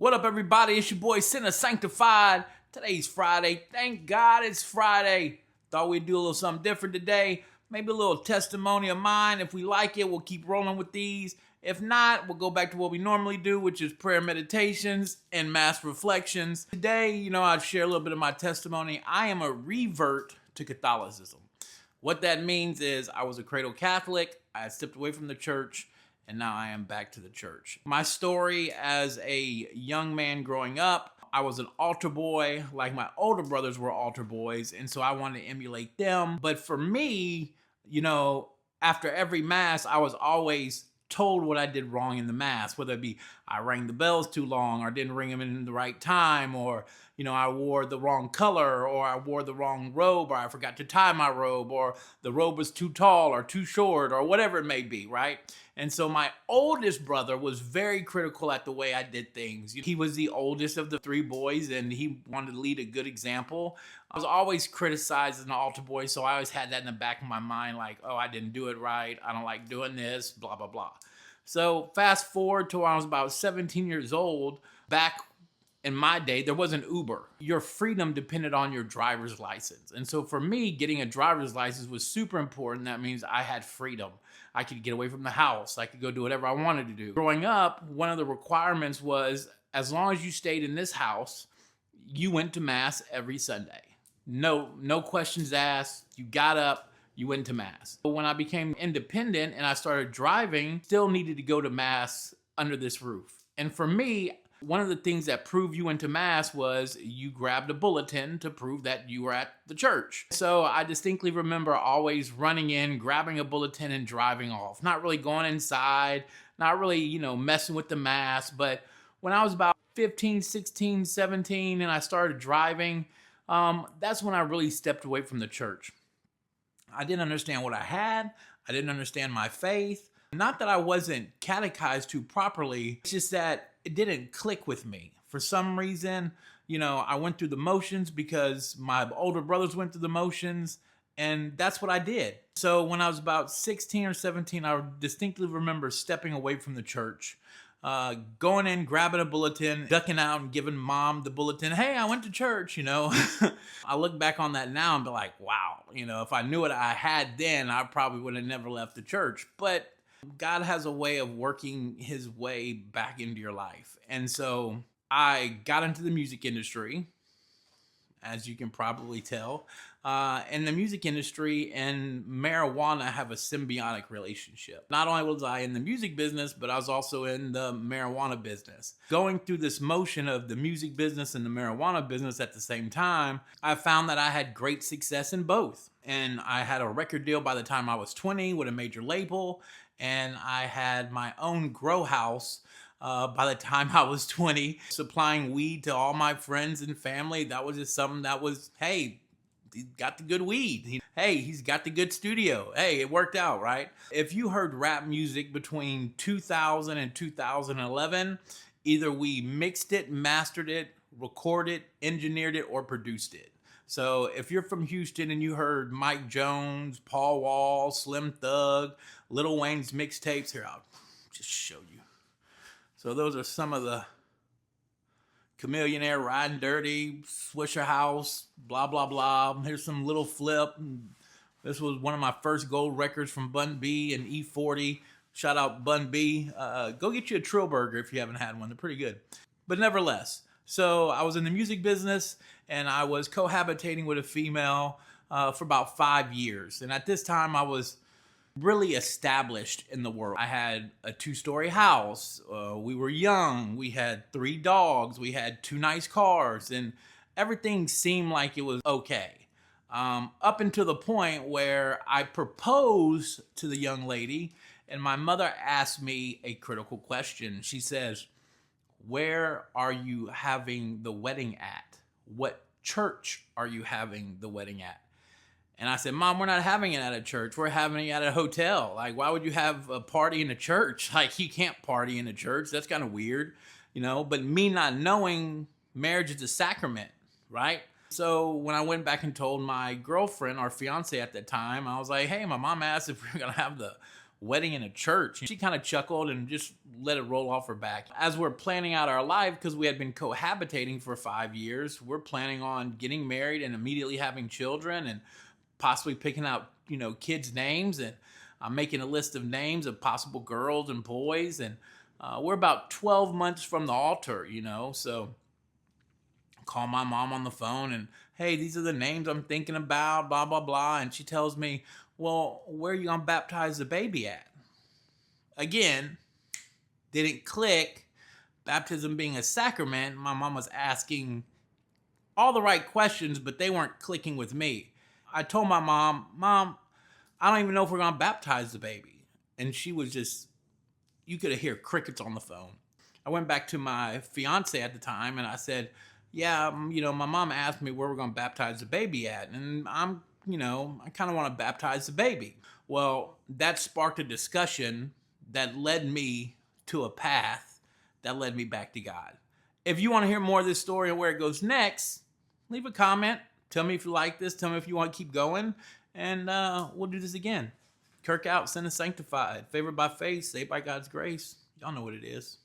What up, everybody? It's your boy, Sinner Sanctified. Today's Friday. Thank God it's Friday. Thought we'd do a little something different today. Maybe a little testimony of mine. If we like it, we'll keep rolling with these. If not, we'll go back to what we normally do, which is prayer meditations and mass reflections. Today, I'll share a little bit of my testimony. I am a revert to Catholicism. What that means is I was a cradle Catholic. I stepped away from the church, and now I am back to the church. My story as a young man growing up, I was an altar boy, like my older brothers were altar boys, and so I wanted to emulate them. But for me, after every mass, I was always told what I did wrong in the mass, whether it be I rang the bells too long or didn't ring them in the right time, or I wore the wrong color, or I wore the wrong robe, or I forgot to tie my robe, or the robe was too tall or too short, or whatever it may be, right? And so my oldest brother was very critical at the way I did things. He was the oldest of the three boys, and he wanted to lead a good example. I was always criticized as an altar boy, so I always had that in the back of my mind, like, oh, I didn't do it right, I don't like doing this, blah, blah, blah. So fast forward to when I was about 17 years old. Back in my day, there wasn't Uber. Your freedom depended on your driver's license. And so for me, getting a driver's license was super important. That means I had freedom. I could get away from the house. I could go do whatever I wanted to do. Growing up, one of the requirements was as long as you stayed in this house, you went to mass every Sunday. No questions asked. You got up, you went to mass. But when I became independent and I started driving, still needed to go to mass under this roof. And for me, one of the things that proved you went to mass was you grabbed a bulletin to prove that you were at the church. So I distinctly remember always running in, grabbing a bulletin and driving off. Not really going inside, not really, messing with the mass. But when I was about 15, 16, 17, and I started driving, that's when I really stepped away from the church. I didn't understand what I had. I didn't understand my faith. Not that I wasn't catechized too properly, it's just that it didn't click with me. For some reason, I went through the motions because my older brothers went through the motions, and that's what I did. So when I was about 16 or 17, I distinctly remember stepping away from the church, going in, grabbing a bulletin, ducking out and giving mom the bulletin. Hey, I went to church, I look back on that now and be like, wow, if I knew what I had then, I probably would have never left the church. But God has a way of working his way back into your life. And so I got into the music industry, as you can probably tell. And the music industry and marijuana have a symbiotic relationship. Not only was I in the music business, but I was also in the marijuana business. Going through this motion of the music business and the marijuana business at the same time, I found that I had great success in both. And I had a record deal by the time I was 20 with a major label. And I had my own grow house by the time I was 20, supplying weed to all my friends and family. That was just something that was, hey, he's got the good weed. Hey, he's got the good studio. Hey, it worked out, right? If you heard rap music between 2000 and 2011, either we mixed it, mastered it, recorded, engineered it, or produced it. So if you're from Houston and you heard Mike Jones, Paul Wall, Slim Thug, Lil Wayne's mixtapes, here, I'll just show you. So those are some of the Chamillionaire, Riding Dirty, Swisher House, blah, blah, blah. Here's some Little Flip. This was one of my first gold records from Bun B and E40. Shout out Bun B. Go get you a Trill Burger if you haven't had one. They're pretty good. But nevertheless, so I was in the music business and I was cohabitating with a female for about 5 years. And at this time, I was really established in the world. I had a 2-story house. We were young. We had 3 dogs. We had 2 nice cars. And everything seemed like it was okay. Up until the point where I proposed to the young lady, and my mother asked me a critical question. She says, "Where are you having the wedding at? What church are you having the wedding at?" And I said, "Mom, we're not having it at a church. We're having it at a hotel. Like, why would you have a party in a church? Like, you can't party in a church. That's kind of weird, But me not knowing marriage is a sacrament, right? So when I went back and told my girlfriend, our fiance at the time, I was like, hey, my mom asked if we were going to have the wedding in a church. She kind of chuckled and just let it roll off her back. As we're planning out our life, because we had been cohabitating for 5 years, we're planning on getting married and immediately having children and possibly picking out, kids' names. And I'm making a list of names of possible girls and boys. And we're about 12 months from the altar, so call my mom on the phone and, hey, these are the names I'm thinking about, blah, blah, blah. And she tells me, well, where are you going to baptize the baby at? Again, didn't click. Baptism being a sacrament, my mom was asking all the right questions, but they weren't clicking with me. I told my mom, I don't even know if we're going to baptize the baby. And she was just, you could hear crickets on the phone. I went back to my fiance at the time and I said, yeah, my mom asked me where we're going to baptize the baby at. And I kind of want to baptize the baby. Well, that sparked a discussion that led me to a path that led me back to God. If you want to hear more of this story and where it goes next, leave a comment. Tell me if you like this. Tell me if you want to keep going. And we'll do this again. Kirk out, sin and sanctified. Favored by faith, saved by God's grace. Y'all know what it is.